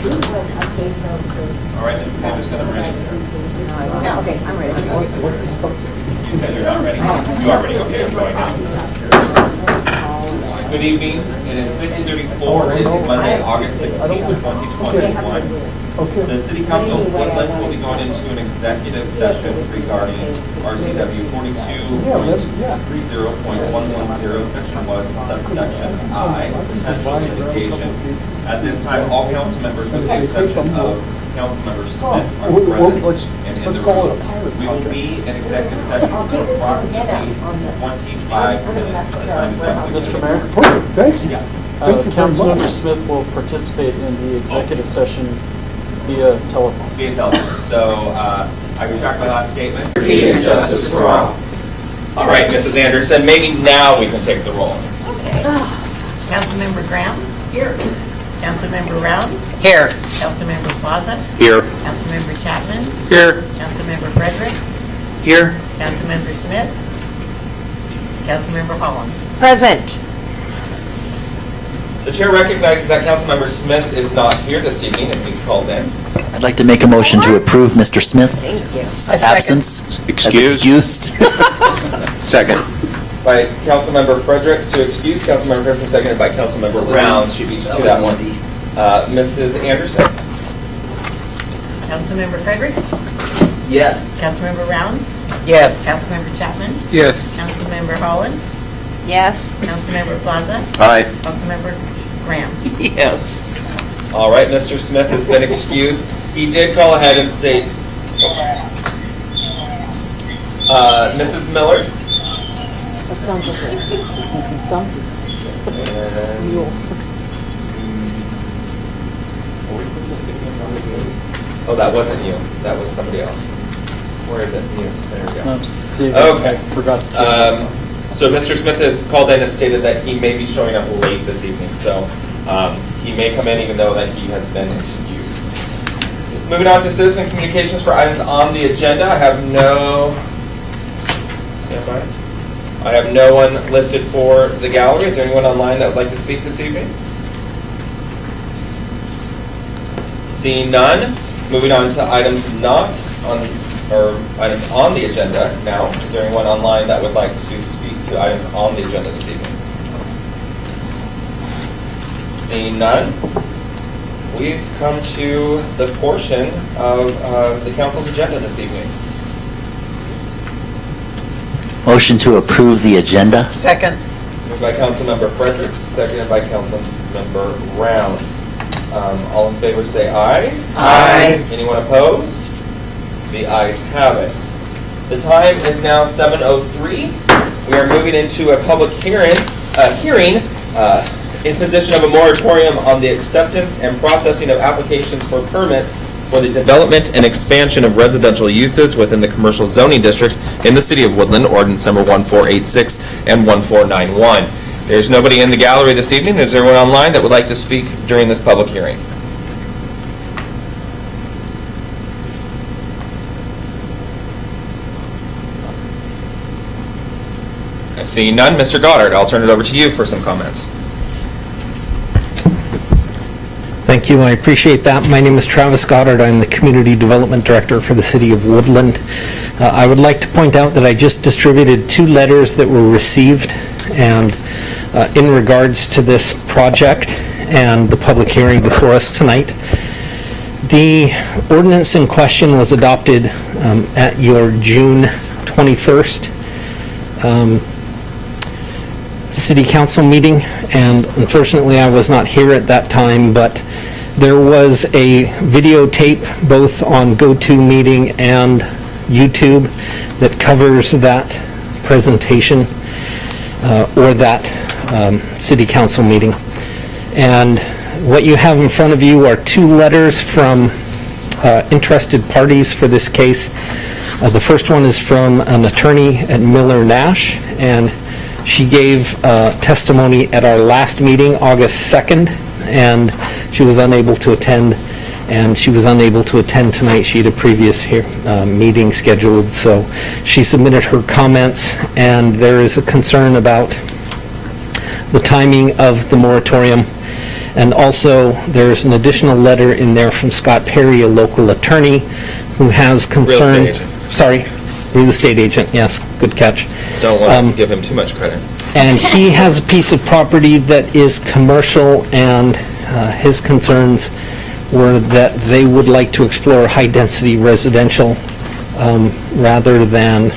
Okay, so there's... All right, Mrs. Anderson, I'm ready. Okay, I'm ready. You said you're not ready. You are ready. Okay, I'm going now. Good evening. It is 6:34. It's Monday, August 16th, 2021. The City Council of Woodland will be going into an executive session regarding RCW 42.30.110, Section 1, subsection I, potential litigation. At this time, all council members, with the exception of Councilmember Smith, are present and in the room. We will be in executive session for approximately 25 minutes. The time is now Mr. Mayor? Perfect, thank you. Thank you very Councilmember much. Smith will participate in the executive session via telephone. via telephone. So I retract my last statement. And justice for all. All right, Mrs. Anderson, maybe now we can take the roll. Okay. Councilmember Graham? Here. Councilmember Rounds? Here. Councilmember Plaza? Here. Councilmember Chapman? Here. Councilmember Fredericks? Here. Councilmember Smith? Councilmember Holland? Present. The chair recognizes that Councilmember Smith is not here this evening and he's called in. I'd like to make a motion to approve Mr. Smith's Thank you. absence. as Excused. excused. Second. By Councilmember Fredericks to excuse, Councilmember Preston, seconded by Councilmember Rounds. She beat you to that one. Mrs. Anderson? Councilmember Fredericks? Yes. Councilmember Rounds? Yes. Councilmember Chapman? Yes. Councilmember Holland? Yes. Councilmember Plaza? Aye. Councilmember Graham? Yes. All right, Mr. Smith has been excused. He did call ahead and say, Mrs. Miller? That sounds like a donkey. Oh, that wasn't you. That was somebody else. Where is it? You. There we go. David, Okay. I forgot to So Mr. Smith has called in and stated that he may be showing up late this evening. So he may come in even though that he has been excused. Moving on to citizen communications for items on the agenda. I have no one listed for the gallery. Is there anyone online that would like to speak this evening? Seeing none, moving on to items items on the agenda now. Is there anyone online that would like to speak to items on the agenda this evening? Seeing none, we've come to the portion of the council's agenda this evening. Motion to approve the agenda. Second. Moved by Councilmember Fredericks, seconded by Councilmember Rounds. All in favor say aye. Aye. Anyone opposed? The ayes have it. The time is now 7:03. We are moving into a public hearing in position of a moratorium on the acceptance and processing of applications for permits for the development and expansion of residential uses within the commercial zoning districts in the city of Woodland, ordinance number 1486 and 1491. There's nobody in the gallery this evening. Is there anyone online that would like to speak during this public hearing? Seeing none, Mr. Goddard, I'll turn it over to you for some comments. Thank you, I appreciate that. My name is Travis Goddard. I'm the Community Development Director for the City of Woodland. I would like to point out that I just distributed 2 letters that were received and in regards to this project and the public hearing before us tonight. The ordinance in question was adopted at your June 21st City Council meeting, and unfortunately I was not here at that time, but there was a videotape both on GoToMeeting and YouTube that covers that presentation or that City Council meeting. And what you have in front of you are 2 letters from interested parties for this case. The first one is from an attorney at Miller Nash, and she gave testimony at our last meeting, August 2nd, and she was unable to attend, and she was unable to attend tonight. She had a previous meeting scheduled, so she submitted her comments, and there is a concern about the timing of the moratorium And also, there's an additional letter in there from Scott Perry, a local attorney, who has concern... agent. Sorry, real estate agent, yes, good catch. Don't want to give him too much credit. And he has a piece of property that is commercial, and his concerns were that they would like to explore high-density residential rather than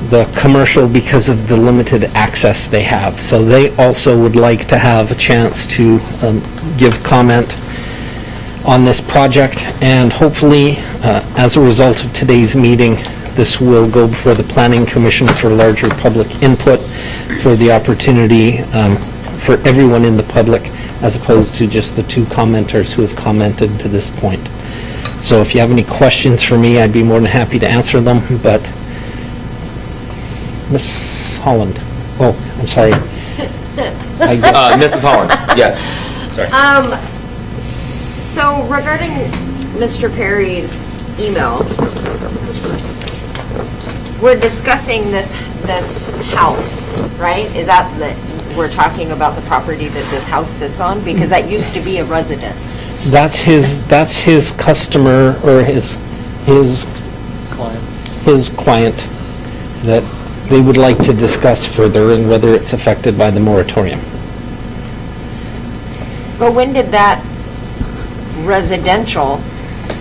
the commercial because of the limited access they have. So they also would like to have a chance to give comment on this project, and hopefully, as a result of today's meeting, this will go before the Planning Commission for larger public input, for the opportunity for everyone in the public, as opposed to just the two commenters who have commented to this point. So if you have any questions for me, I'd be more than happy to answer them, but Ms. Holland, oh, I'm sorry. Mrs. Holland, yes. Sorry. So regarding Mr. Perry's email, we're discussing this house, right? Is that we're talking about the property that this house sits on? Because that used to be a residence. That's his customer, or his client that they would like to discuss further, and whether it's affected by the moratorium. But when did that residential,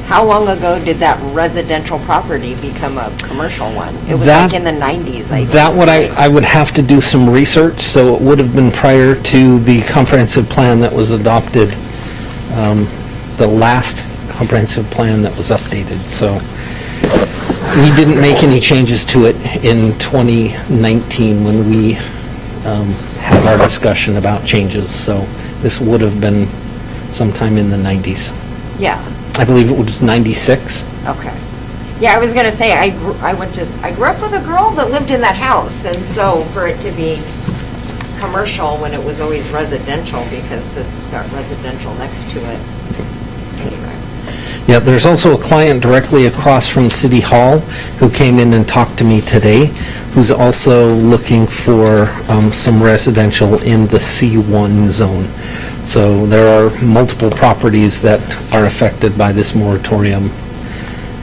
how long ago did that residential property become a commercial one? It was That- like in the 90s, I think. That would, right? I would have to do some research, so it would have been prior to the comprehensive plan that was adopted, the last comprehensive plan that was updated, so we didn't make any changes to it in 2019 when we had our discussion about changes, so this would have been sometime in the 90s. Yeah, I believe it was 96. okay. Yeah, I was gonna say, I grew up with a girl that lived in that house, and so for it to be commercial when it was always residential, because it's got residential next to it. Anyway. Yeah, there's also a client directly across from City Hall who came in and talked to me today, who's also looking for some residential in the C1 zone. So there are multiple properties that are affected by this moratorium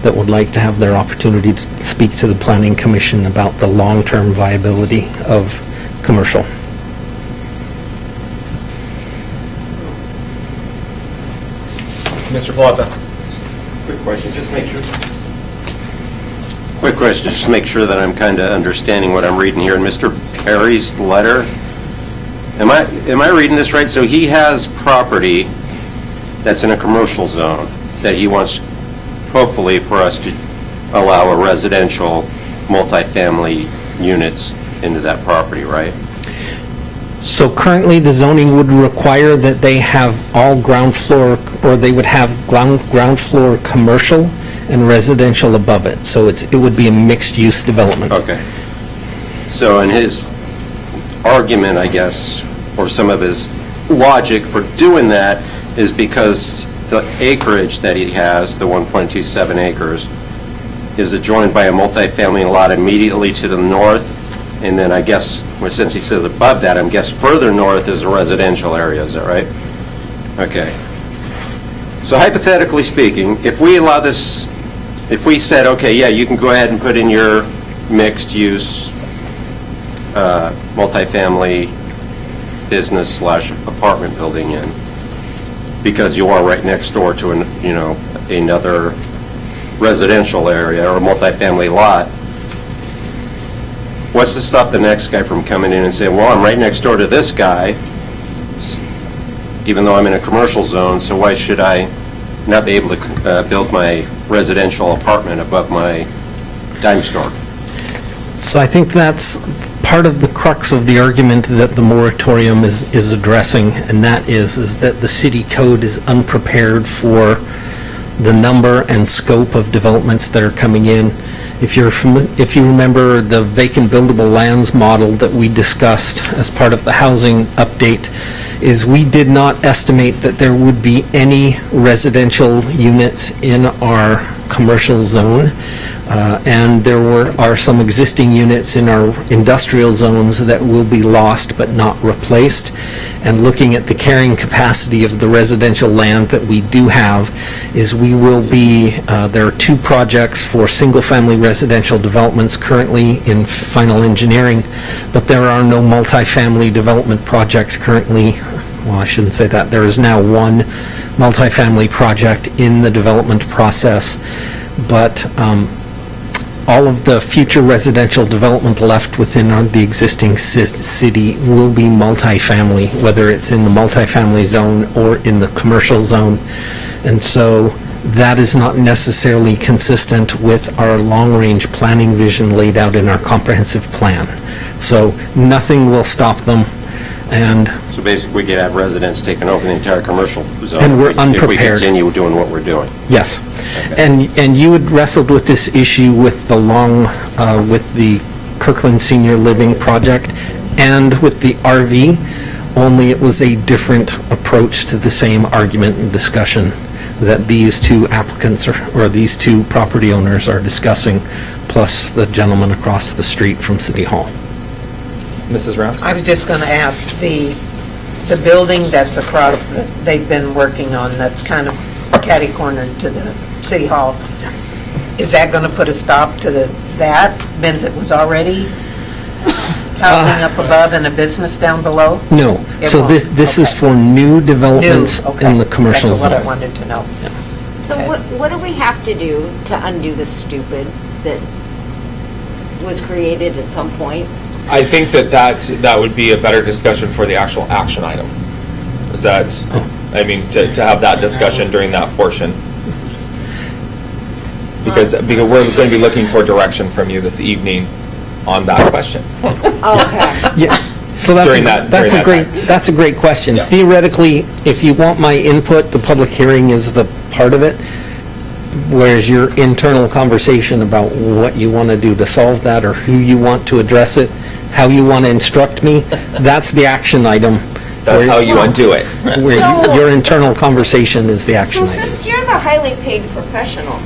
that would like to have their opportunity to speak to the Planning Commission about the long-term viability of commercial. Mr. Plaza. Quick question, just to make sure that I'm kind of understanding what I'm reading here. In Mr. Perry's letter, am I reading this right? So he has property that's in a commercial zone that he wants, hopefully, for us to allow a residential multifamily units into that property, right? So currently, the zoning would require that they have all ground floor, or they would have ground floor commercial and residential above it. So it would be a mixed-use development. Okay. So in his argument, I guess, or some of his logic for doing that is because the acreage that he has, the 1.27 acres, is adjoined by a multifamily lot immediately to the north. And then I guess, well, since he says above that, I guess further north is a residential area, is that right? Okay. So hypothetically speaking, if we allow this, if we said, okay, yeah, you can go ahead and put in your mixed-use multifamily business / apartment building in, because you are right next door to another residential area or multifamily lot, what's to stop the next guy from coming in and saying, well, I'm right next door to this guy, even though I'm in a commercial zone, so why should I not be able to build my residential apartment above my dime store? So I think that's part of the crux of the argument that the moratorium is addressing, and that is that the city code is unprepared for the number and scope of developments that are coming in. If you remember the vacant buildable lands model that we discussed as part of the housing update, is we did not estimate that there would be any residential units in our commercial zone. And there are some existing units in our industrial zones that will be lost but not replaced. And looking at the carrying capacity of the residential land that we do have, is we will be, there are 2 projects for single-family residential developments currently in final engineering, but there are no multifamily development projects currently. Well, I shouldn't say that. There is now 1 multifamily project in the development process, but all of the future residential development left within the existing city will be multifamily, whether it's in the multifamily zone or in the commercial zone. And so that is not necessarily consistent with our long-range planning vision laid out in our comprehensive plan. So nothing will stop them. And So basically, we could have residents taking over the entire commercial zone. And we're If we unprepared. continue doing what we're doing. yes, and you had wrestled with this issue with the with the Kirkland Senior Living project and with the RV, only it was a different approach to the same argument and discussion that these 2 applicants or these 2 property owners are discussing, plus the gentleman across the street from City Hall. Mrs. Rounds? I was just going to ask, the building that's across, they've been working on, that's kind of catty-cornered to the City Hall, is that going to put a stop to that, since it was already housing up above and a business down below? No, It so won't. this is Okay. for new developments Okay. in the commercial That's what I zone. wanted to know. So what do we have to do to undo the stupid that was created at some point? I think that would be a better discussion for the actual action item. Is that, I mean, to have that discussion during that portion. Because we're going to be looking for direction from you this evening on that question. Okay. Yeah, so During that time. that's a great question. Yeah. Theoretically, if you want my input, the public hearing is the part of it, whereas your internal conversation about what you want to do to solve that, or who you want to address it, how you want to instruct me, that's the action item. That's how you undo it. Where So- your internal conversation is the action So item. since you're the highly paid professional,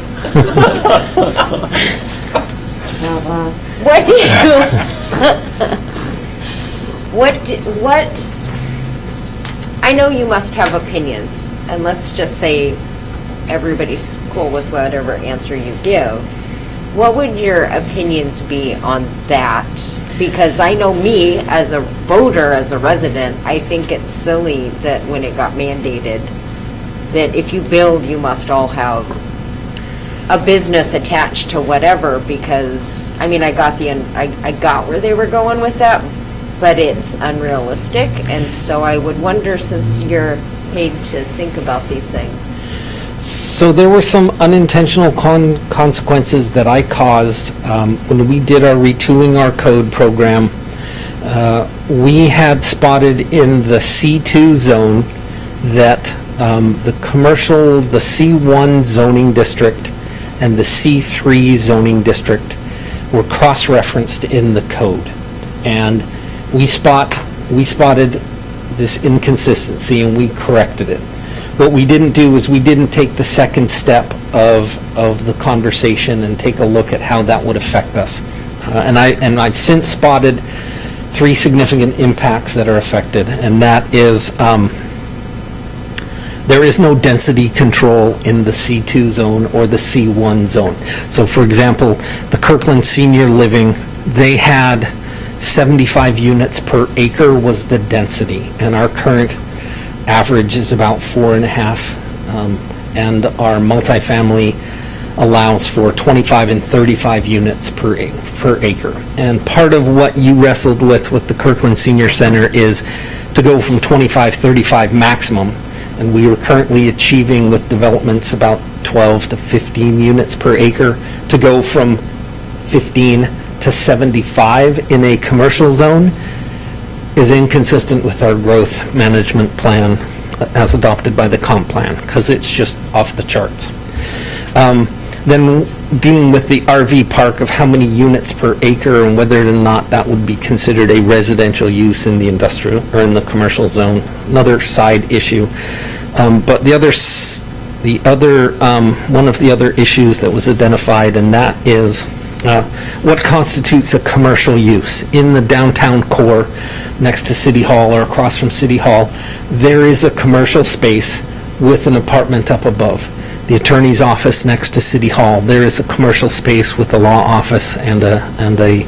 what do you, what, I know you must have opinions, and let's just say everybody's cool with whatever answer you give. What would your opinions be on that? Because I know me, as a voter, as a resident, I think it's silly that when it got mandated, that if you build, you must all have a business attached to whatever, because, I mean, I got where they were going with that, but it's unrealistic, and so I would wonder, since you're paid to think about these things. So there were some unintentional consequences that I caused when we did our retooling our code program. We had spotted in the C2 zone that the commercial, the C1 zoning district and the C3 zoning district were cross-referenced in the code. And we spotted this inconsistency and we corrected it. What we didn't do is we didn't take the second step of the conversation and take a look at how that would affect us. And I've since spotted 3 significant impacts that are affected, and that is there is no density control in the C2 zone or the C1 zone. So for example, the Kirkland Senior Living, they had 75 units per acre was the density, and our current average is about 4.5, and our multifamily allows for 25 and 35 units per acre. And part of what you wrestled with the Kirkland Senior Center is to go from 25, 35 maximum, and we are currently achieving with developments about 12 to 15 units per acre, to go from 15 to 75 in a commercial zone is inconsistent with our growth management plan as adopted by the comp plan, because it's just off the charts. Then dealing with the RV park of how many units per acre and whether or not that would be considered a residential use in the industrial or in the commercial zone, another side issue. But the other the other, one of the other issues that was identified, and that is what constitutes a commercial use. In the downtown core, next to City Hall or across from City Hall, there is a commercial space with an apartment up above. The attorney's office next to City Hall, there is a commercial space with a law office and a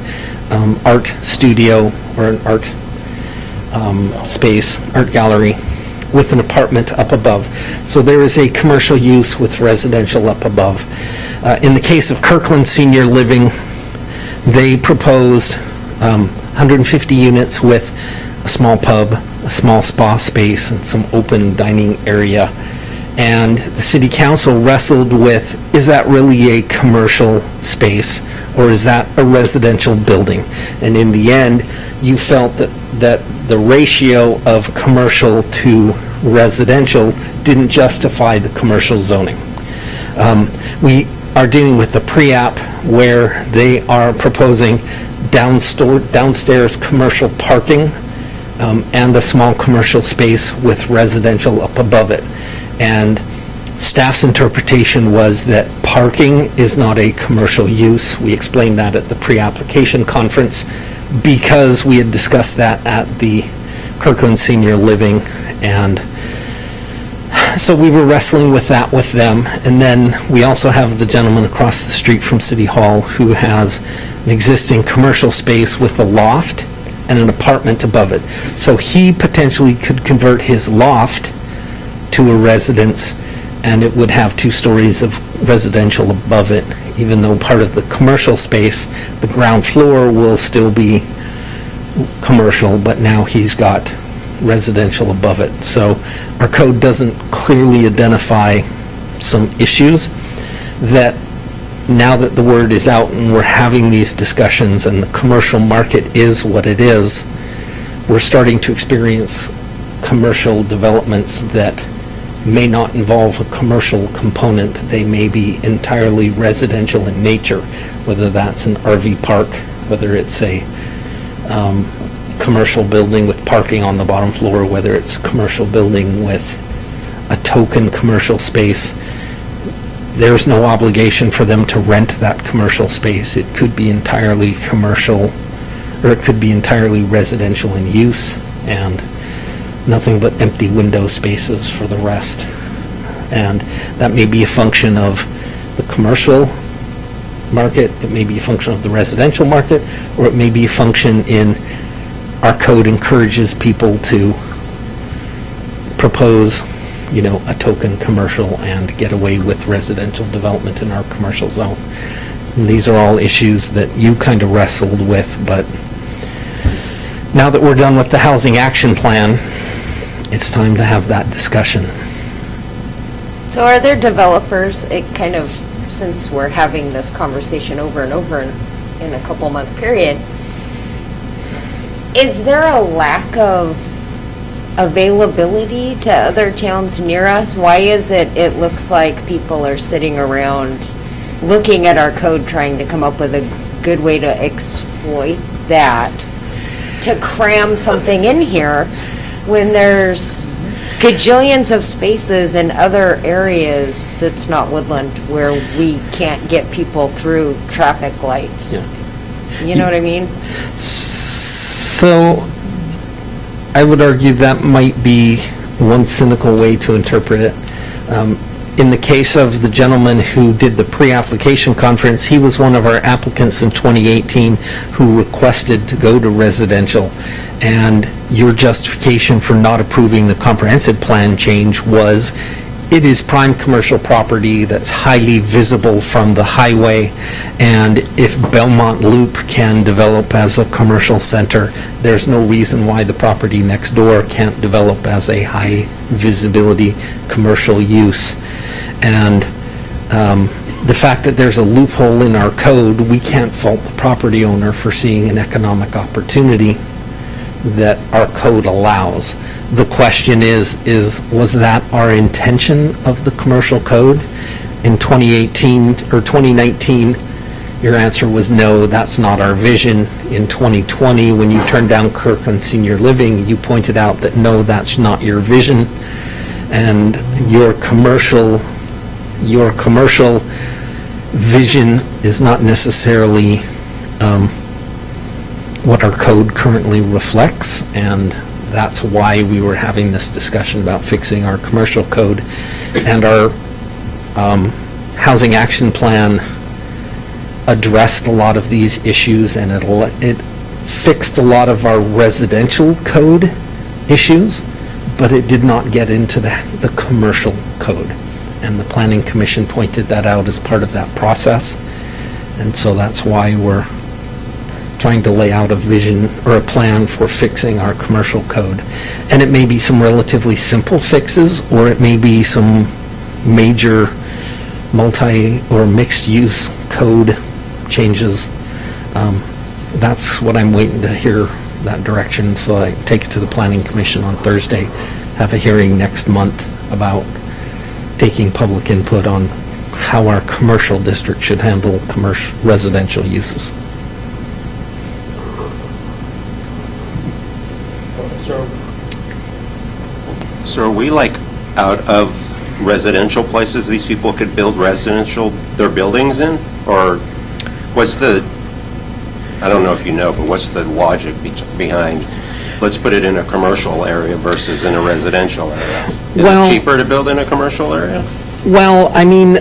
art studio or an art space, art gallery, with an apartment up above. So there is a commercial use with residential up above. In the case of Kirkland Senior Living, they proposed 150 units with a small pub, a small spa space, and some open dining area. And the city council wrestled with, is that really a commercial space, or is that a residential building? And in the end, you felt that the ratio of commercial to residential didn't justify the commercial zoning. We are dealing with the pre-app where they are proposing downstairs commercial parking and a small commercial space with residential up above it. And staff's interpretation was that parking is not a commercial use. We explained that at the pre-application conference because we had discussed that at the Kirkland Senior Living, and so we were wrestling with that with them. And then we also have the gentleman across the street from City Hall who has an existing commercial space with a loft and an apartment above it. So he potentially could convert his loft to a residence, and it would have 2 stories of residential above it, even though part of the commercial space, the ground floor, will still be commercial, but now he's got residential above it. So our code doesn't clearly identify some issues that, now that the word is out and we're having these discussions and the commercial market is what it is, we're starting to experience commercial developments that may not involve a commercial component. They may be entirely residential in nature, whether that's an RV park, whether it's a commercial building with parking on the bottom floor, whether it's a commercial building with a token commercial space. There's no obligation for them to rent that commercial space. It could be entirely commercial, or it could be entirely residential in use, and nothing but empty window spaces for the rest. And that may be a function of the commercial market, it may be a function of the residential market, or it may be a function in our code encourages people to propose, a token commercial and get away with residential development in our commercial zone. And these are all issues that you kind of wrestled with, but now that we're done with the housing action plan, it's time to have that discussion. So are there developers, since we're having this conversation over and over in a couple month period, is there a lack of availability to other towns near us? Why is it looks like people are sitting around looking at our code trying to come up with a good way to exploit that, to cram something in here when there's gajillions of spaces in other areas that's not woodland where we can't get people through traffic lights? Yeah. You know what I mean? So I would argue that might be one cynical way to interpret it. In the case of the gentleman who did the pre-application conference, he was one of our applicants in 2018 who requested to go to residential. And your justification for not approving the comprehensive plan change was, it is prime commercial property that's highly visible from the highway, and if Belmont Loop can develop as a commercial center, there's no reason why the property next door can't develop as a high visibility commercial use. And the fact that there's a loophole in our code, we can't fault the property owner for seeing an economic opportunity that our code allows. The question is was that our intention of the commercial code? In 2018 or 2019, your answer was no, that's not our vision. In 2020, when you turned down Kirkland Senior Living, you pointed out that no, that's not your vision. And your commercial your commercial vision is not necessarily what our code currently reflects, and that's why we were having this discussion about fixing our commercial code. And our housing action plan addressed a lot of these issues, and it fixed a lot of our residential code issues, but it did not get into the commercial code. And the Planning Commission pointed that out as part of that process. And so that's why we're trying to lay out a vision or a plan for fixing our commercial code. And it may be some relatively simple fixes, or it may be some major multi or mixed-use code changes. That's what I'm waiting to hear, that direction, so I take it to the Planning Commission on Thursday, have a hearing next month about taking public input on how our commercial district should handle residential uses. So are we like out of residential places these people could build their buildings in? Or what's the, I don't know if you know, but what's the logic behind, let's put it in a commercial area versus in a residential area? Is it cheaper to build in a commercial area? Well, I mean,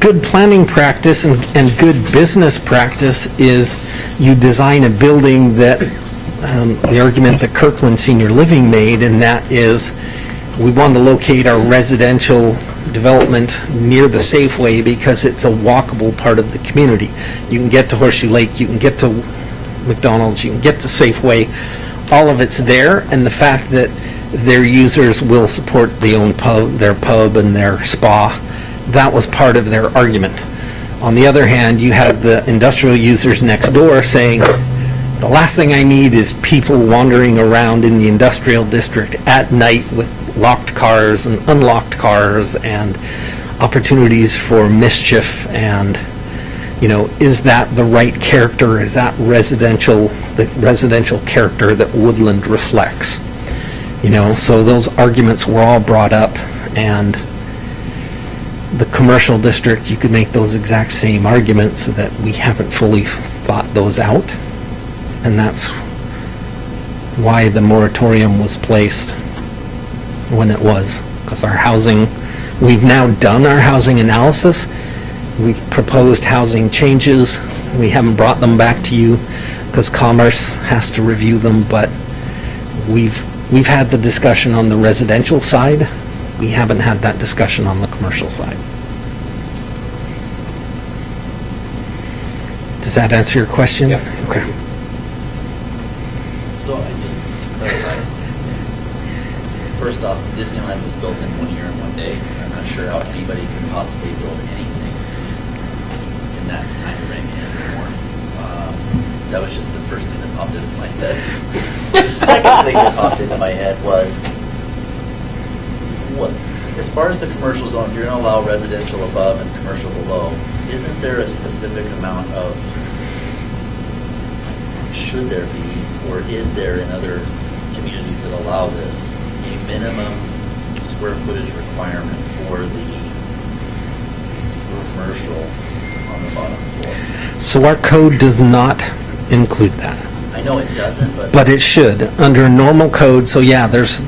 good planning practice and good business practice is you design a building that, the argument that Kirkland Senior Living made, and that is, we want to locate our residential development near the Safeway because it's a walkable part of the community. You can get to Horseshoe Lake, you can get to McDonald's, you can get to Safeway, all of it's there, and the fact that their users will support their pub and their spa, that was part of their argument. On the other hand, you had the industrial users next door saying, the last thing I need is people wandering around in the industrial district at night with locked cars and unlocked cars and opportunities for mischief. And, is that the right character? Is that the residential character that Woodland reflects? So those arguments were all brought up, and the commercial district, you could make those exact same arguments, that we haven't fully thought those out. And that's why the moratorium was placed when it was, because we've now done our housing analysis. We've proposed housing changes. We haven't brought them back to you because Commerce has to review them, but we've had the discussion on the residential side. We haven't had that discussion on the commercial side. Does that answer your question? Yeah. Okay. So just to clarify, first off, Disneyland was built in 1 year and 1 day. I'm not sure how anybody can possibly build anything in that time frame anymore. That was just the first thing that popped into my head. The second thing that popped into my head was, as far as the commercial zone, if you're going to allow residential above and commercial below, isn't there a specific amount of, should there be, or is there in other communities that allow this, a minimum square footage requirement for the commercial on the bottom floor? So our code does not include that. I know it doesn't, But it should, under a normal code. So yeah, there's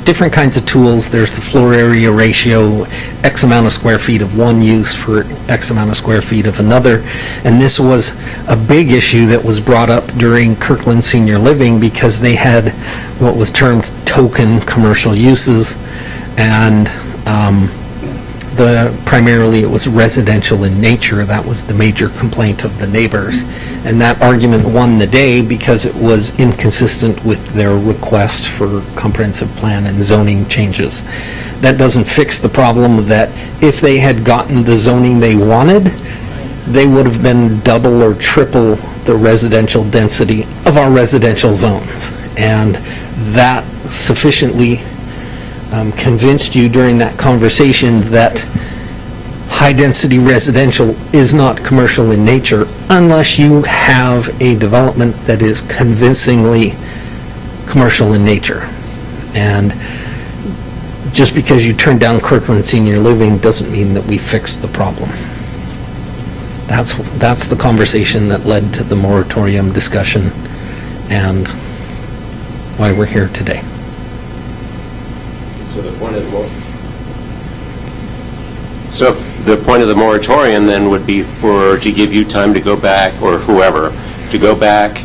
different kinds of tools. There's the floor area ratio, X amount of square feet of one use for X amount of square feet of another. And this was a big issue that was brought up during Kirkland Senior Living because they had what was termed token commercial uses, and primarily it was residential in nature. That was the major complaint of the neighbors. And that argument won the day because it was inconsistent with their request for comprehensive plan and zoning changes. That doesn't fix the problem that if they had gotten the zoning they wanted, they would have been double or triple the residential density of our residential zones. And that sufficiently convinced you during that conversation that high-density residential is not commercial in nature unless you have a development that is convincingly commercial in nature. And just because you turned down Kirkland Senior Living doesn't mean that we fixed the problem. That's the conversation that led to the moratorium discussion and why we're here today. So the point of the moratorium then would be to give you time to go back, or whoever, to go back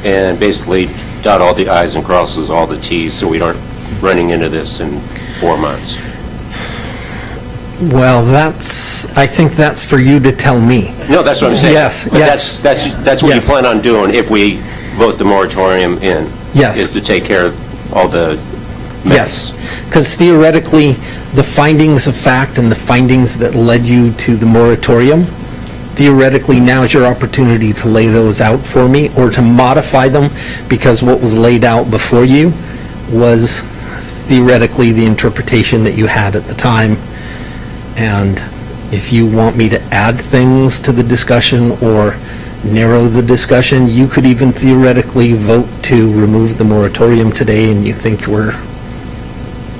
and basically dot all the i's and crosses all the t's, so we aren't running into this in 4 months. Well, I think that's for you to tell me. No, that's what I'm saying. Yes, But yes. that's what you Yes. plan on doing if we vote the moratorium in? Yes. Is to take care of all the mess? Yes, because theoretically, the findings of fact and the findings that led you to the moratorium, theoretically, now's your opportunity to lay those out for me or to modify them, because what was laid out before you was theoretically the interpretation that you had at the time. And if you want me to add things to the discussion or narrow the discussion, you could even theoretically vote to remove the moratorium today, and you think we're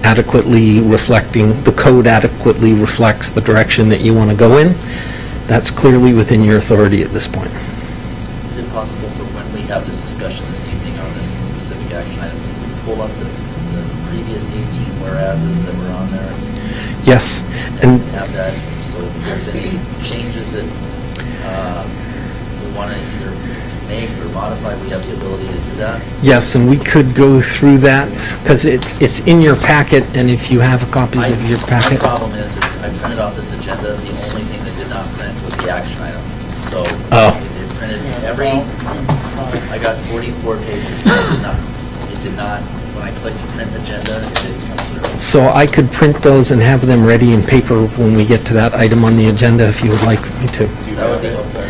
adequately reflecting, the code adequately reflects the direction that you want to go in. That's clearly within your authority at this point. Is it possible for when we have this discussion this evening on this specific action item, can we pull up the previous 18 whereases that were on there? Yes, and Have that, so if there's any changes that we want to either make or modify, we have the ability to do that? yes, and we could go through that, because it's in your packet, and if you have copies of your My packet. problem is I printed off this agenda, the only thing that did not print was the action item. So Oh. it printed I got 44 pages, but it did not, when I clicked to print agenda, it didn't come through. So I could print those and have them ready in paper when we get to that item on the agenda, if you would like me to. That would be helpful.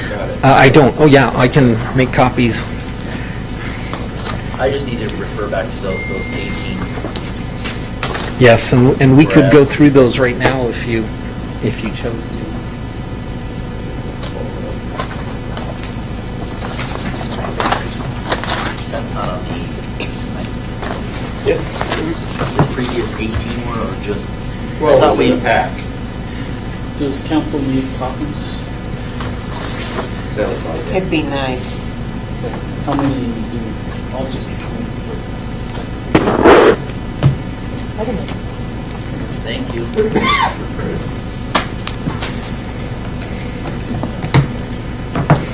I don't, oh yeah, I can make copies. I just need to refer back to those 18. Yes, and we could go through those right now if you chose to. That's not on the previous 18 were, or just? Well, I thought it was in we- the pack. Does council need copies? It'd be nice. How many do you, I'll just. Thank you.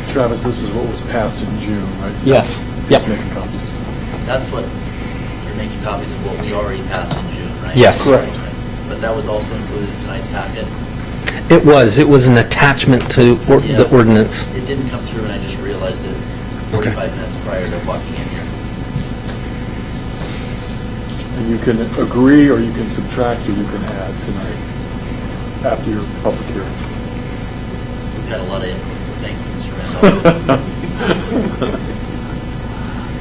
Travis, this is what was passed in June, right? Yes. Just Yep. making copies. That's what, you're making copies of what we already passed in June, right? Yes. Correct. But that was also included in tonight's packet. It was an attachment to the Yeah. ordinance. It didn't come through, and I just realized it 45 minutes prior to walking in here. And you can agree, or you can subtract, or you can add tonight, after your public hearing. We've had a lot of input, so thank you, Mr. Randolph.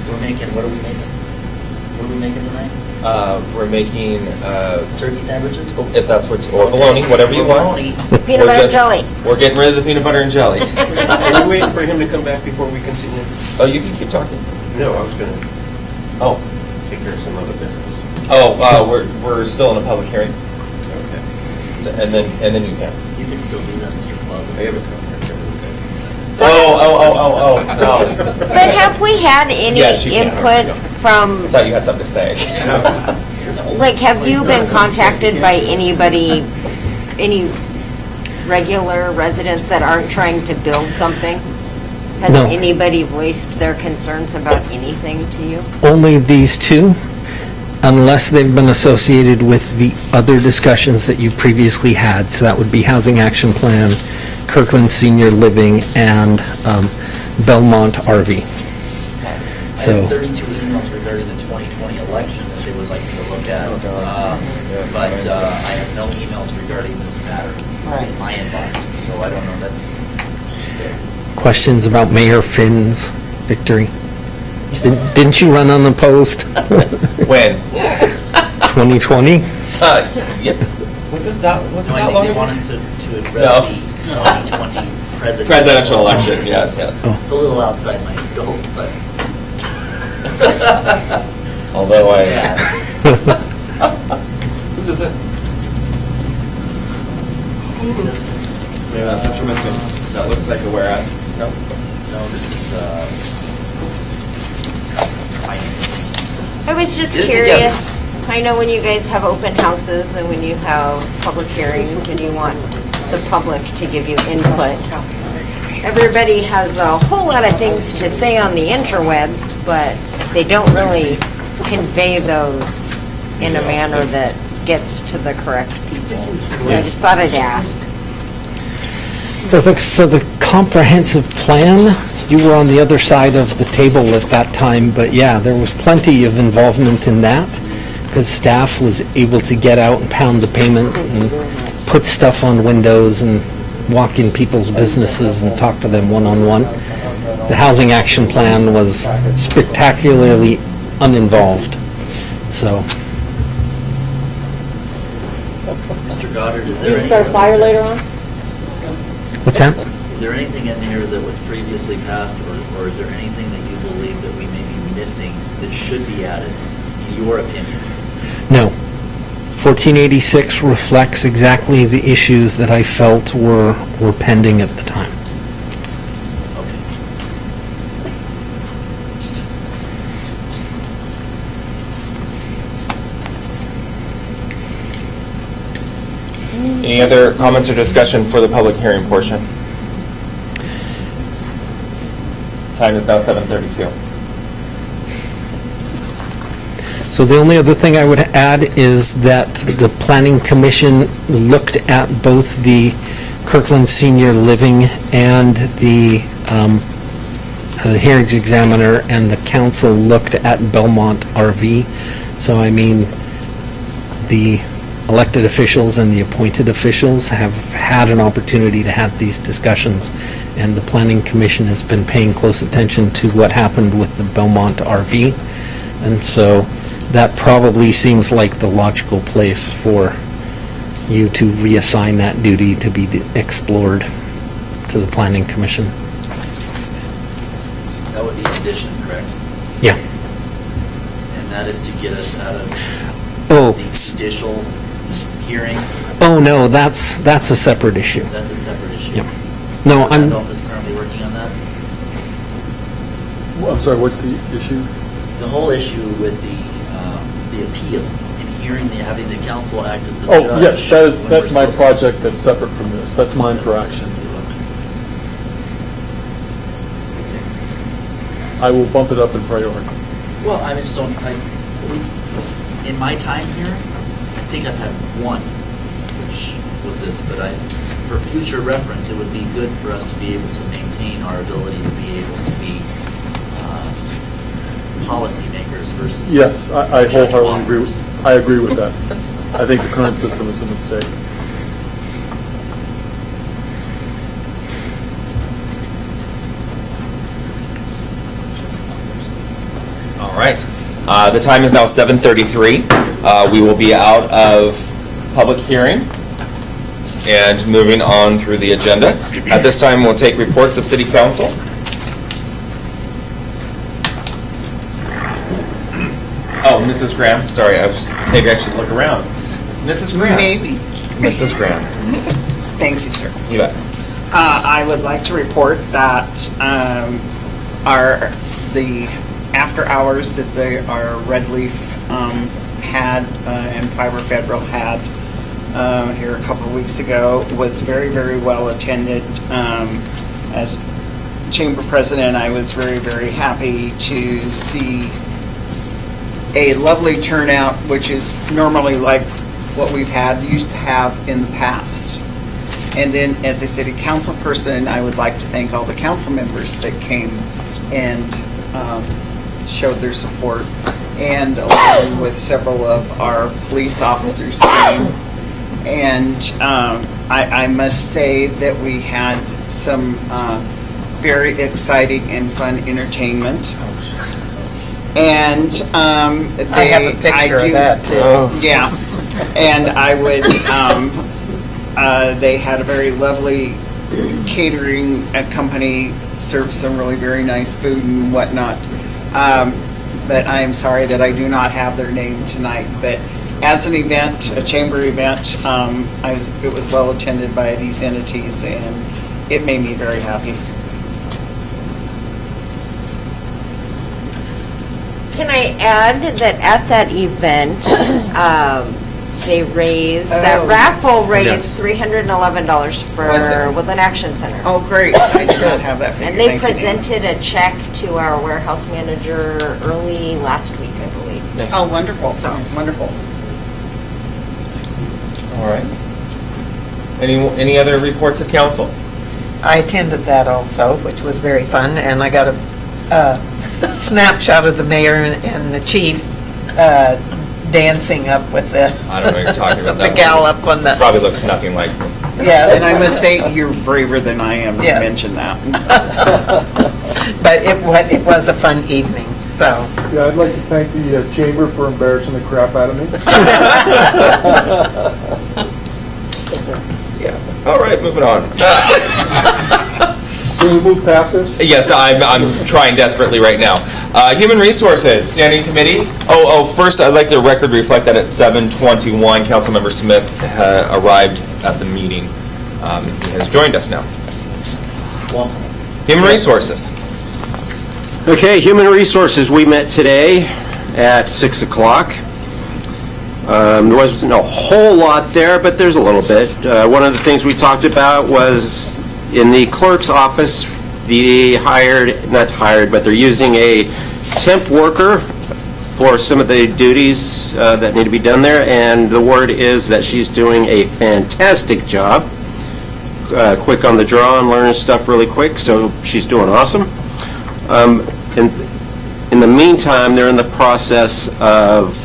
We're making, what are we making? What are we making tonight? We're making, Turkey sandwiches? if that's what, or bologna, whatever you want. Bologna. Peanut butter and jelly. We're getting rid of the peanut butter and jelly. Are we waiting for him to come back before we continue? Oh, you can keep talking. No, I was going to Oh, take care of some other business. we're still in a public hearing, Okay. and then you can. You can still do that, Mr. Plaza. I have a comment. Oh, no. But have we had any Yes, you can. input from, I thought you had something to say. like, have you been contacted by anybody, any regular residents that aren't trying to build something? Has No. anybody voiced their concerns about anything to you? Only these two, unless they've been associated with the other discussions that you previously had. So that would be Housing Action Plan, Kirkland Senior Living, and Belmont RV. I So, have 32 emails regarding the 2020 election that they would like me to look at. Yes, But I I have no emails regarding this matter in my inbox, so I don't know that. questions about Mayor Finn's victory? Didn't you run unopposed? When? 2020? Yep. Was it that No, I long think they ago? want us to address No. the 2020 Presidential election, yes. It's a little outside my scope, but. Although Just a tad. Whose is this? Maybe that's what you're missing. That looks like a whereas. No? No, this is, I was just Get it curious. I know when you guys have open houses and when you have public hearings and you want the public to give you input. Everybody has a whole lot of things to say on the interwebs, but they don't really convey those in a manner that gets to the correct people. So I just thought I'd ask. For the comprehensive plan, you were on the other side of the table at that time, but yeah, there was plenty of involvement in that, because staff was able to get out and pound the pavement and put stuff on windows and walk in people's businesses and talk to them one-on-one. The housing action plan was spectacularly uninvolved, so. Mr. Goddard, is there You anything? start a fire later on? What's that? Is there anything in here that was previously passed, or is there anything that you believe that we may be missing that should be added, in your opinion? No. 1486 reflects exactly the issues that I felt were pending at the time. Any other comments or discussion for the public hearing portion? Time is now 7:32. So the only other thing I would add is that the Planning Commission looked at both the Kirkland Senior Living and the hearings examiner, and the council looked at Belmont RV. So I mean, the elected officials and the appointed officials have had an opportunity to have these discussions, and the Planning Commission has been paying close attention to what happened with the Belmont RV. And so that probably seems like the logical place for you to reassign that duty to be explored to the Planning Commission. That would be an addition, correct? Yeah. And that is to get us out of Oh, the judicial hearing? oh no, that's a separate issue. That's a separate issue? Yep. No, Is I'm, the office currently working on that? Well, I'm sorry, what's the issue? The whole issue with the appeal and hearing, having the council act as the judge. Oh, yes, when we're that's my supposed to- project that's separate from this. That's mine for That's a action. separate deal. I will bump it up in priority. Well, I just don't, in my time here, I think I've had one, which was this, but for future reference, it would be good for us to be able to maintain our ability to be able to be policymakers versus. Yes, I wholeheartedly agree judge with, I agree with that. I think the current system is a mistake. All right. The time is now 7:33. We will be out of public hearing and moving on through the agenda. At this time, we'll take reports of City Council. Oh, Mrs. Graham, sorry, maybe I should look around. Mrs. Graham. Maybe. Mrs. Graham. Thank you, sir. You bet. I would like to report that the after hours that our Red Leaf had and Fiber Federal had here a couple of weeks ago was very, very well attended. As Chamber President, I was very, very happy to see a lovely turnout, which is normally like what we've used to have in the past. And then as a city council person, I would like to thank all the council members that came and showed their support, and along with several of our police officers came. And I must say that we had some very exciting and fun entertainment. And I have a picture of that, too. Yeah, and I would, they had a very lovely catering company, served some really very nice food and whatnot. But I am sorry that I do not have their name tonight, but as an event, a chamber event, it was well attended by these entities, and it made me very happy. Can I add that at that event, they raised, that raffle raised $311 for Was it? Woodland Action Center. Oh, great. I did not have that figure. And they Thank you, Dana. presented a check to our warehouse manager early last week, I believe. Nice. Oh, wonderful. So- Wonderful. All right. Any other reports of council? I attended that also, which was very fun, and I got a snapshot of the mayor and the chief dancing up with the I don't know what you're talking about. the That gal up on the, probably looks nothing like me. yeah. And I must say, you're braver than I am to Yeah. mention that. But it was a fun evening, so. Yeah, I'd like to thank the chamber for embarrassing the crap out of me. Yeah. All right, moving on. Can we move past this? Yes, I'm trying desperately right now. Human Resources, Standing Committee. First, I'd like the record reflect that at 7:21, Councilmember Smith arrived at the meeting. He has joined us now. Human Resources. Okay, Human Resources, we met today at 6 o'clock. There wasn't a whole lot there, but there's a little bit. One of the things we talked about was in the clerk's office, but they're using a temp worker for some of the duties that need to be done there, and the word is that she's doing a fantastic job. Quick on the draw and learning stuff really quick, so she's doing awesome. In the meantime, they're in the process of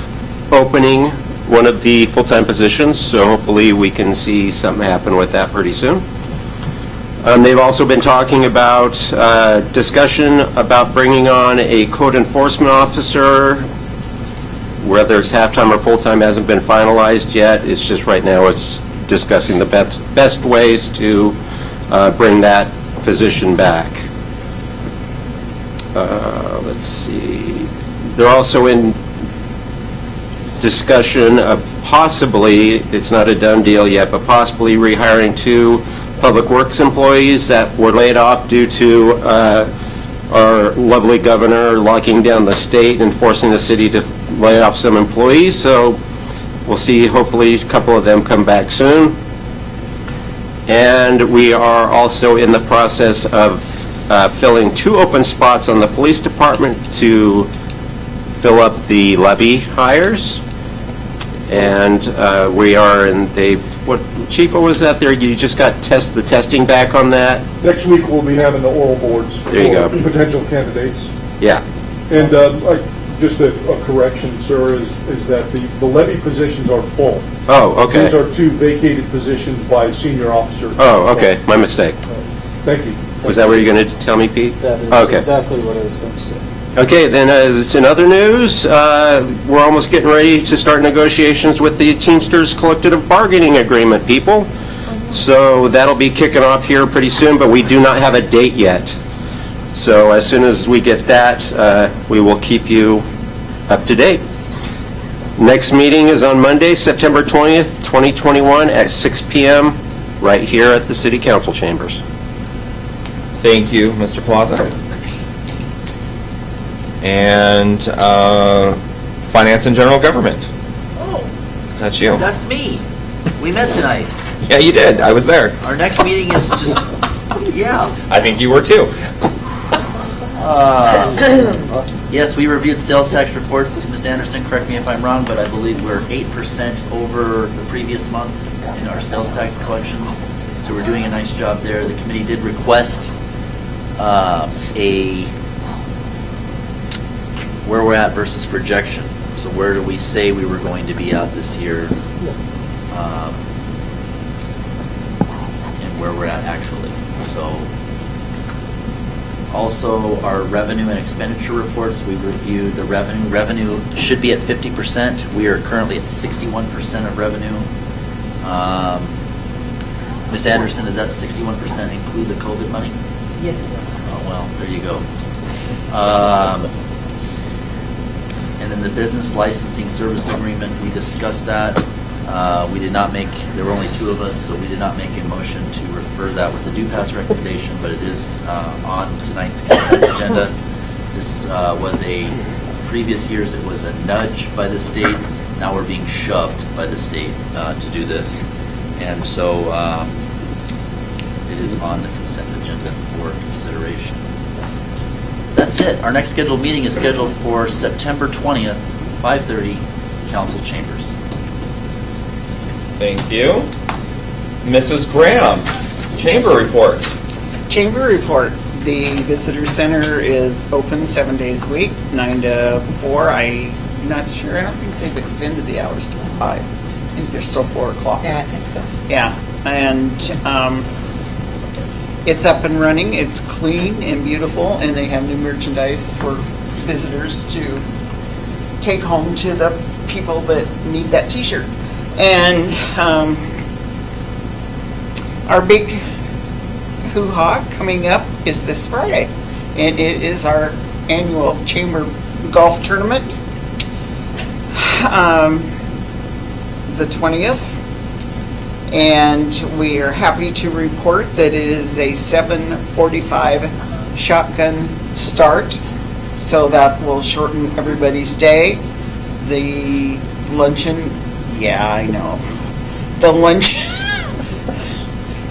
opening one of the full-time positions, so hopefully we can see something happen with that pretty soon. They've also been talking about discussion about bringing on a code enforcement officer. Whether it's half-time or full-time hasn't been finalized yet. It's just right now it's discussing the best ways to bring that position back. Let's see. They're also in discussion of possibly, it's not a done deal yet, but possibly rehiring 2 Public Works employees that were laid off due to our lovely governor locking down the state and forcing the city to lay off some employees. So we'll see, hopefully a couple of them come back soon. And we are also in the process of filling 2 open spots on the police department to fill up the levy hires. And we are, and Chief, what was that there? You just got the testing back on that? Next week, we'll be having the oral boards There you go. for potential candidates. Yeah. And just a correction, sir, is that the levy positions are full. Oh, okay. These are 2 vacated positions by senior officers. Oh, okay, my mistake. Thank you. Was that what you're going to tell me, Pete? That is Okay. exactly what I was going to say. Okay, then as in other news, we're almost getting ready to start negotiations with the Teamsters Collective Bargaining Agreement people. So that'll be kicking off here pretty soon, but we do not have a date yet. So as soon as we get that, we will keep you up to date. Next meeting is on Monday, September 20th, 2021 at 6 p.m. right here at the City Council chambers. Thank you, Mr. Plaza. And Finance and General Government. Oh, That's you. that's me. We met tonight. Yeah, you did. I was there. Our next meeting is just, yeah. I think you were too. Yes, we reviewed sales tax reports. Ms. Anderson, correct me if I'm wrong, but I believe we're 8% over the previous month in our sales tax collection. So we're doing a nice job there. The committee did request where we're at versus projection. So where do we say we were going to be at this year? And where we're at actually. So also our revenue and expenditure reports, we reviewed the revenue. Revenue should be at 50%. We are currently at 61% of revenue. Ms. Anderson, does that 61% include the COVID money? Yes, it does. Oh, well, there you go. And then the business licensing service agreement, we discussed that. We did not make, there were only two of us, so we did not make a motion to refer that with the due pass recommendation, but it is on tonight's consent agenda. This was previous years, it was a nudge by the state. Now we're being shoved by the state to do this. And so it is on the consent agenda for consideration. That's it. Our next scheduled meeting is scheduled for September 20th, 5:30, council chambers. Thank you. Mrs. Graham, chamber report. Chamber report. The visitor center is open 7 days a week, 9 to 4. I'm not sure. I don't think they've extended the hours to 5. I think they're still 4 o'clock. Yeah, I think so. Yeah, and it's up and running. It's clean and beautiful, and they have new merchandise for visitors to take home to the people that need that T-shirt. And our big hoo-ha coming up is this Friday, and it is our annual chamber golf tournament, the 20th. And we are happy to report that it is a 7:45 shotgun start, so that will shorten everybody's day. The luncheon, yeah, I know. The lunch,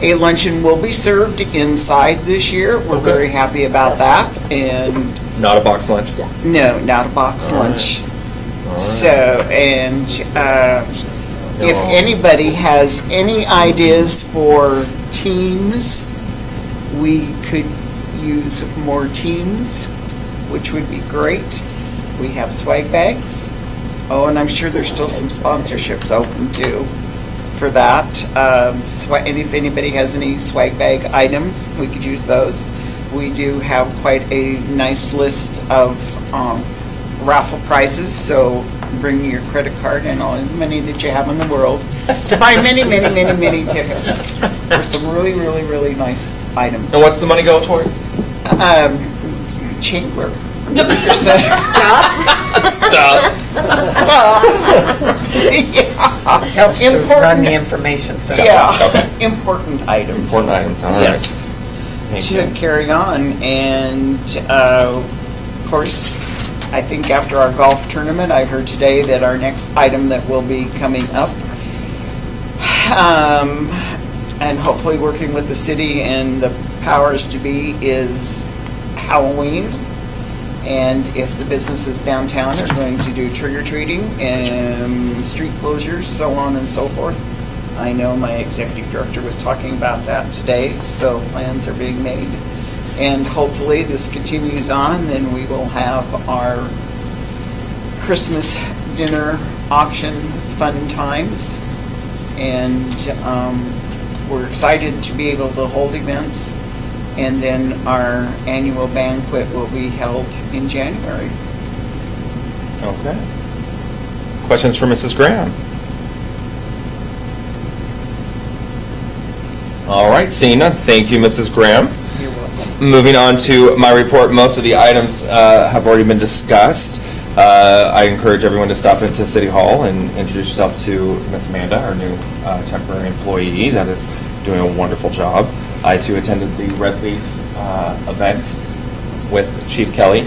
a luncheon will be served inside this year. We're Okay. very happy about that. And Not a box lunch? no, not a box lunch. So, and if anybody has any ideas for teams, we could use more teams, which would be great. We have swag bags. Oh, and I'm sure there's still some sponsorships open too for that. And if anybody has any swag bag items, we could use those. We do have quite a nice list of raffle prizes, so bring your credit card and all the money that you have in the world to buy many, many, many, many tickets for some really, really, really nice items. And what's the money go towards? Chamber. Stuff. Yeah. Helps to run the information center. Yeah, Okay. important items. Important items, all right. Yes. Thank To you. carry on, and of course, I think after our golf tournament, I heard today that our next item that will be coming up, and hopefully working with the city and the powers to be, is Halloween. And if the businesses downtown are going to do trick-or-treating and street closures, so on and so forth. I know my executive director was talking about that today, so plans are being made. And hopefully this continues on, and we will have our Christmas dinner auction fun times. And we're excited to be able to hold events. And then our annual banquet will be held in January. Okay. Questions for Mrs. Graham? All right, seeing none, thank you, Mrs. Graham. You're welcome. Moving on to my report, most of the items have already been discussed. I encourage everyone to stop into City Hall and introduce yourself to Miss Amanda, our new temporary employee that is doing a wonderful job. I too attended the Red Leaf event with Chief Kelly,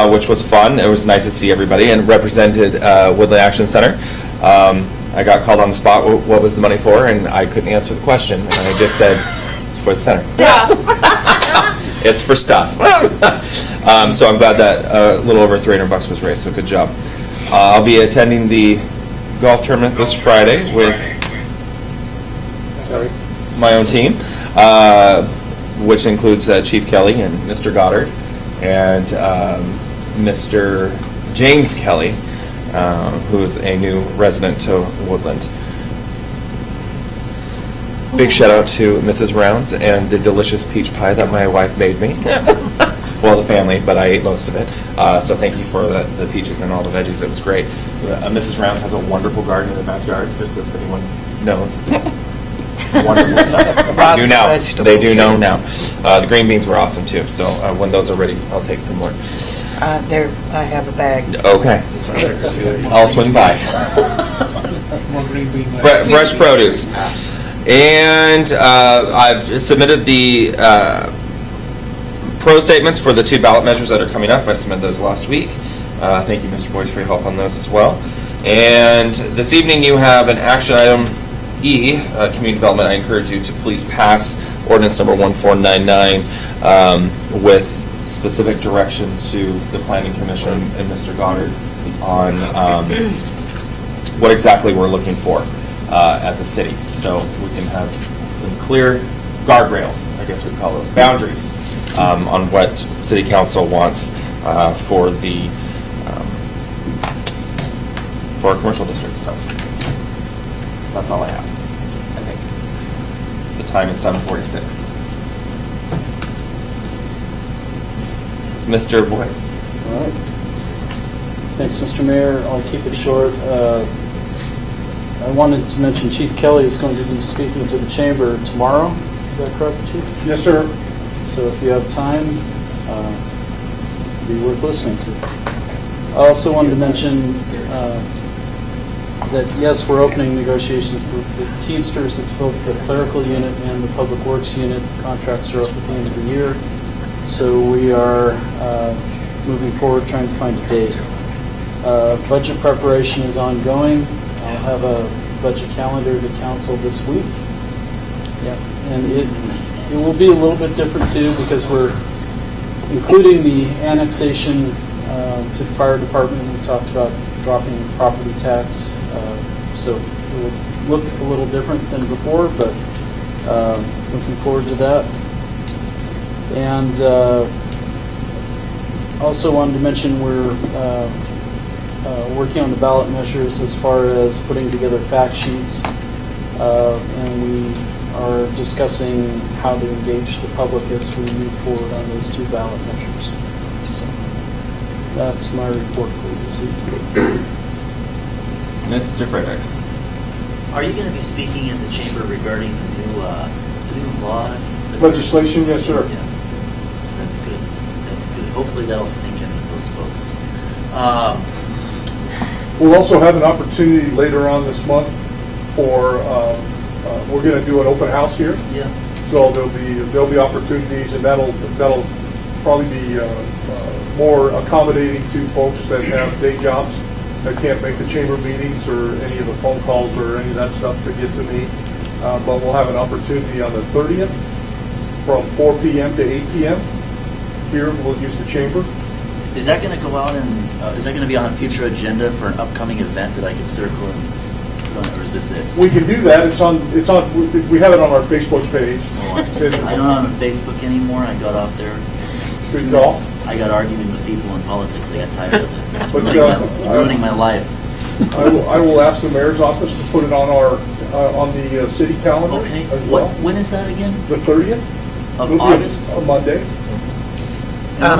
which was fun. It was nice to see everybody, and represented Woodland Action Center. I got called on the spot, what was the money for, and I couldn't answer the question, and I just said, it's for the center. It's for stuff. So I'm glad that a little over $300 was raised, so good job. I'll be attending the golf tournament this Friday with my own team, which includes Chief Kelly and Mr. Goddard and Mr. James Kelly, who is a new resident to Woodland. Big shout out to Mrs. Rounds and the delicious peach pie that my wife made me. Well, the family, but I ate most of it. So thank you for the peaches and all the veggies. It was great. Mrs. Rounds has a wonderful garden in the backyard, just if anyone knows. Wonderful stuff. They do now. They do know now. The green beans were awesome too. So when those are ready, I'll take some more. There, I have a bag. Okay. I'll swing by. Fresh produce. And I've submitted the pro statements for the 2 ballot measures that are coming up. I submitted those last week. Thank you, Mr. Boyce, for your help on those as well. And this evening you have an action item E, community development. I encourage you to please pass ordinance number 1499 with specific direction to the Planning Commission and Mr. Goddard on what exactly we're looking for as a city. So we can have some clear guardrails, I guess we'd call those, boundaries on what City Council wants for the for our commercial district. So that's all I have, I think. The time is 7:46. Mr. Boyce. All right. Thanks, Mr. Mayor. I'll keep it short. I wanted to mention Chief Kelly is going to be speaking to the chamber tomorrow. Is that correct, Chief? Yes, sir. So if you have time, it'd be worth listening to. I also wanted to mention that, yes, we're opening negotiations with Teamsters. It's both the clerical unit and the public works unit. Contracts are up at the end of the year. So we are moving forward, trying to find a date. Budget preparation is ongoing. I'll have a budget calendar to council this week. Yeah, and it will be a little bit different too, because we're including the annexation to the fire department. We talked about dropping property tax, so it will look a little different than before, but looking forward to that. And also wanted to mention we're working on the ballot measures as far as putting together fact sheets, and we are discussing how to engage the public as we move forward on those 2 ballot measures. So that's my report for this evening. Mr. Fredericks. Are you going to be speaking in the chamber regarding the new laws? Legislation, yes, sir. Yeah. That's good. That's good. Hopefully that'll sink in with those folks. We'll also have an opportunity later on this month for, we're going to do an open house here. Yeah. So there'll be opportunities, and that'll probably be more accommodating to folks that have day jobs that can't make the chamber meetings or any of the phone calls or any of that stuff to get to me. But we'll have an opportunity on the 30th from 4 p.m. to 8 p.m. Here, we'll use the chamber. Is that going to go out and, is that going to be on a future agenda for an upcoming event that I can circle and put on, or is this it? We can do that. We have it on our Facebook page. I don't have a Facebook anymore. I got off there. Good call. I got arguing with people in politics. I got tired of it. It's But, ruining my life. I will ask the mayor's office to put it on on the city calendar Okay. as well. When is that again? The 30th. Of It'll be August? a Monday. And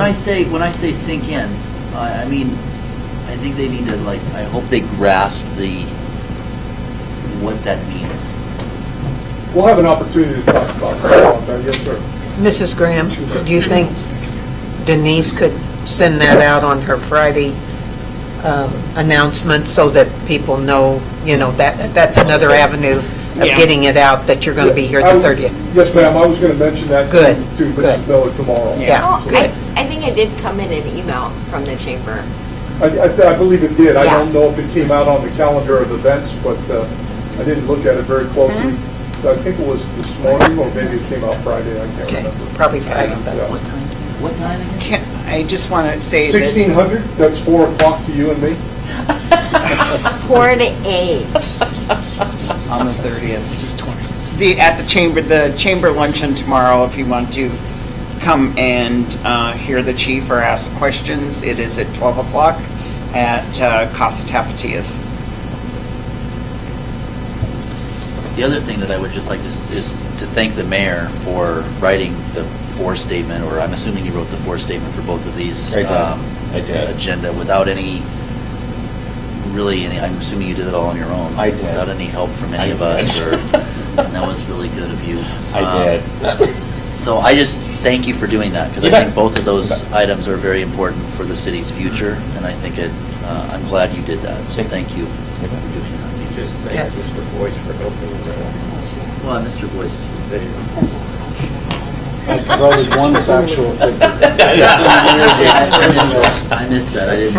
when I say sink in, I mean, I think they need to, like, I hope they grasp what that means. We'll have an opportunity to talk about that, yes, sir. Mrs. Graham, do you think Denise could send that out on her Friday announcement so that people know, that's another avenue of Yeah. getting it out, that you're going to be here the 30th? Yes, ma'am, I was going to mention that to Good, Mrs. good. Miller tomorrow. Yeah, Oh, good. I think it did come in an email from the chamber. I believe it did. I Yeah. don't know if it came out on the calendar of events, but I didn't look at it very closely. I think it was this morning, or maybe it came out Friday, I can't Okay, remember. probably Friday, but Yeah. What time again? I just want to say that 1600, that's 4 o'clock to you and me. 4 to 8. on the 30th. At the chamber luncheon tomorrow, if you want to come and hear the chief or ask questions, it is at 12 o'clock at Casa Tapatia's. The other thing that I would just like is to thank the mayor for writing the for statement, or I'm assuming you wrote the for statement for both of these I did. agenda without I'm assuming you did it all on your own. I did. Without any help from any of us, and that was really good of you. I did. So I just thank you for doing that, because I You bet. think both of those items are very important for the city's future, and I think I'm glad you did that, so thank you for doing that. Just thank Yes. Mr. Boyce for helping us Well, Mr. Boyce, too. I provided one factual figure. I missed that, I didn't.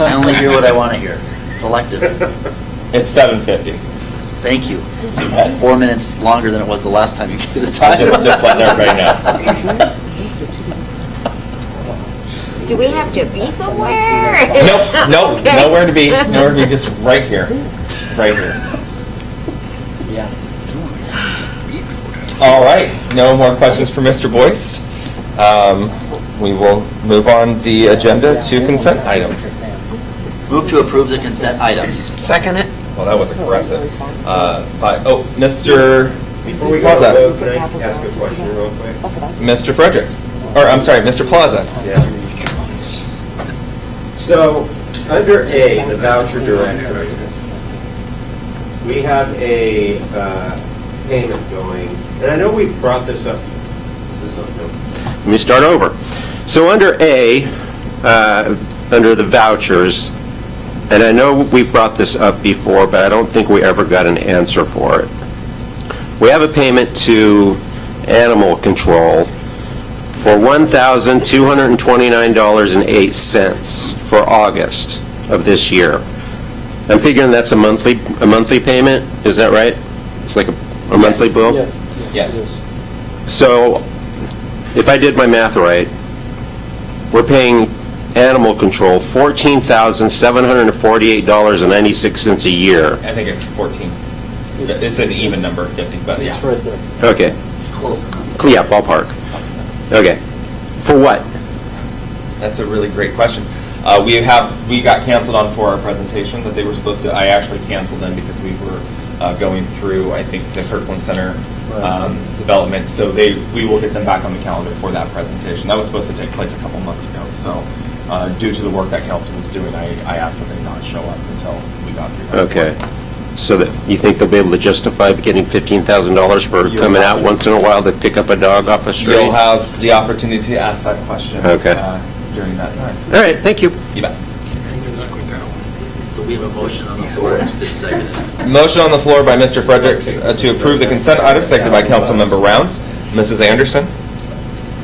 I only hear what I want to hear, selective. It's 7:50. Thank you. 4 minutes longer than it was the last time you gave the time. Just letting everybody know. Do we have to be somewhere? Nope, Okay. nowhere to be, just right here, right here. Yes. All right, no more questions for Mr. Boyce. We will move on the agenda to consent items. Move to approve the consent items. Second it? Well, that was aggressive. Mr. Before we Plaza. go, can I ask a question real quick? Mr. Fredericks, or I'm sorry, Mr. Plaza. Yeah. So, under A, the voucher directory, we have a payment going, and I know we've brought this up. This is something. Let me start over. So under A, under the vouchers, and I know we've brought this up before, but I don't think we ever got an answer for it. We have a payment to animal control for $1,229.08 for August of this year. I'm figuring that's a monthly payment, is that right? It's like a monthly bill? Yeah, Yes. it is. So, if I did my math right, we're paying animal control $14,748.96 a year. I think it's 14. It's an even number, 50, but It's yeah. right there. Okay. Close enough. Yeah, ballpark. Okay. For what? That's a really great question. We got canceled on for our presentation that they were supposed to, I actually canceled them because we were going through, I think, the Kirkland Center development, so we will get them back on the calendar for that presentation. That was supposed to take place a couple months ago, so due to the work that council was doing, I asked that they not show up until we got through that. Okay. So that, you think they'll be able to justify getting $15,000 for You'll coming have out it. once in a while to pick up a dog off a street? You'll have the opportunity to ask that question Okay. during that time. All right, thank you. You bet. So we have a motion on the floor, and it's been seconded. Motion on the floor by Mr. Fredericks to approve the consent item, seconded by Councilmember Rounds. Mrs. Anderson?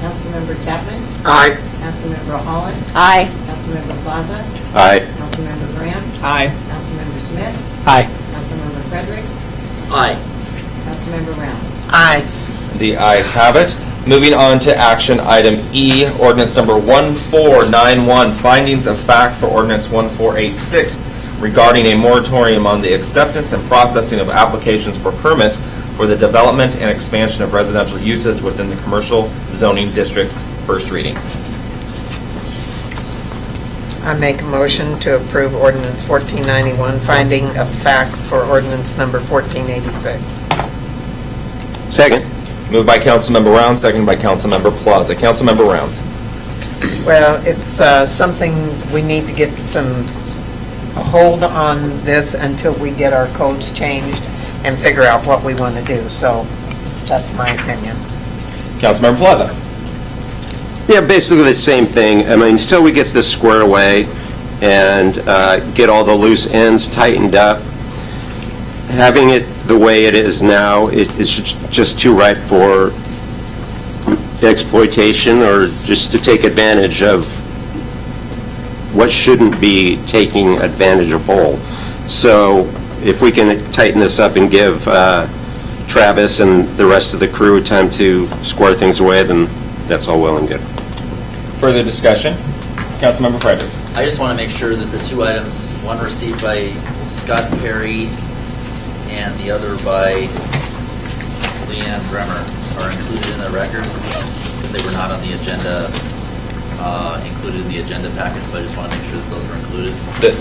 Councilmember Chapman? Aye. Councilmember Holland? Aye. Councilmember Plaza? Aye. Councilmember Graham? Aye. Councilmember Smith? Aye. Councilmember Fredericks? Aye. Councilmember Rounds? Aye. The ayes have it. Moving on to action item E, ordinance number 1491, findings of fact for ordinance 1486 regarding a moratorium on the acceptance and processing of applications for permits for the development and expansion of residential uses within the commercial zoning districts. First reading. I make a motion to approve ordinance 1491, finding of facts for ordinance number 1486. Second. Moved by Councilmember Rounds, seconded by Councilmember Plaza. Councilmember Rounds. Well, it's something we need to get some hold on this until we get our codes changed and figure out what we want to do. So that's my opinion. Councilmember Plaza. Yeah, basically the same thing. I mean, until we get this squared away and get all the loose ends tightened up, having it the way it is now is just too ripe for exploitation or just to take advantage of what shouldn't be taking advantage of whole. So if we can tighten this up and give Travis and the rest of the crew time to square things away, then that's all well and good. Further discussion? Councilmember Fredericks. I just want to make sure that the two items, one received by Scott Perry and the other by Leanne Bremer, are included in the record, because they were not on the agenda, included in the agenda packet, so I just want to make sure that those are included.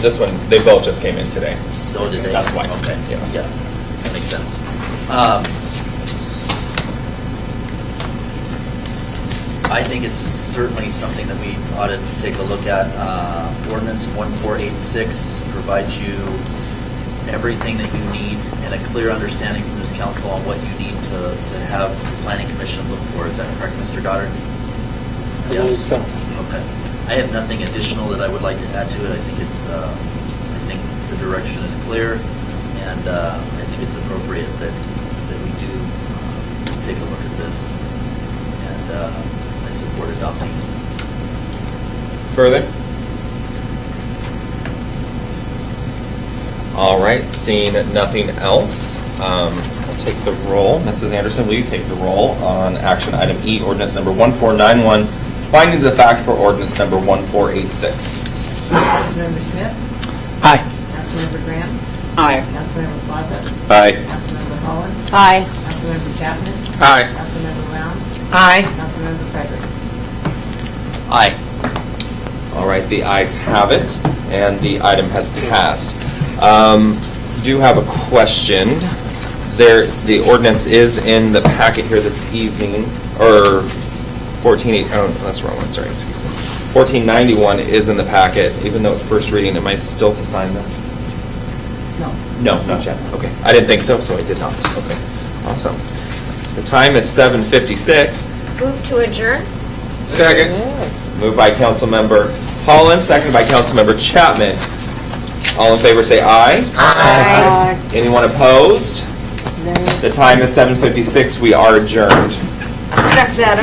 This one, they both just came in today. So did they? That's why. Okay, Yeah. yeah, that makes sense. I think it's certainly something that we ought to take a look at. Ordinance 1486 provides you everything that you need and a clear understanding from this council on what you need to have the planning commission look for. Is that correct, Mr. Goddard? Yes? Okay. I have nothing additional that I would like to add to it. I think I think the direction is clear, and I think it's appropriate that we do take a look at this, and I support adopting. Further? All right, seeing nothing else, I'll take the roll. Mrs. Anderson, will you take the roll on action item E, ordinance number 1491, findings of fact for ordinance number 1486? Councilmember Smith? Aye. Councilmember Graham? Aye. Councilmember Plaza? Aye. Councilmember Holland? Aye. Councilmember Chapman? Aye. Councilmember Rounds? Aye. Councilmember Frederick? Aye. All right, the ayes have it, and the item has passed. Do have a question. The ordinance is in the packet here this evening, or 14, oh, that's the wrong one, sorry, excuse me. 1491 is in the packet, even though it's first reading. Am I still to sign this? No. No, not yet. Okay, I didn't think so, so I did not. Okay, awesome. The time is 7:56. Move to adjourn? Second. Moved by Councilmember Holland, seconded by Councilmember Chapman. All in favor say aye. Aye. Anyone opposed? The time is 7:56. We are adjourned. Stuck that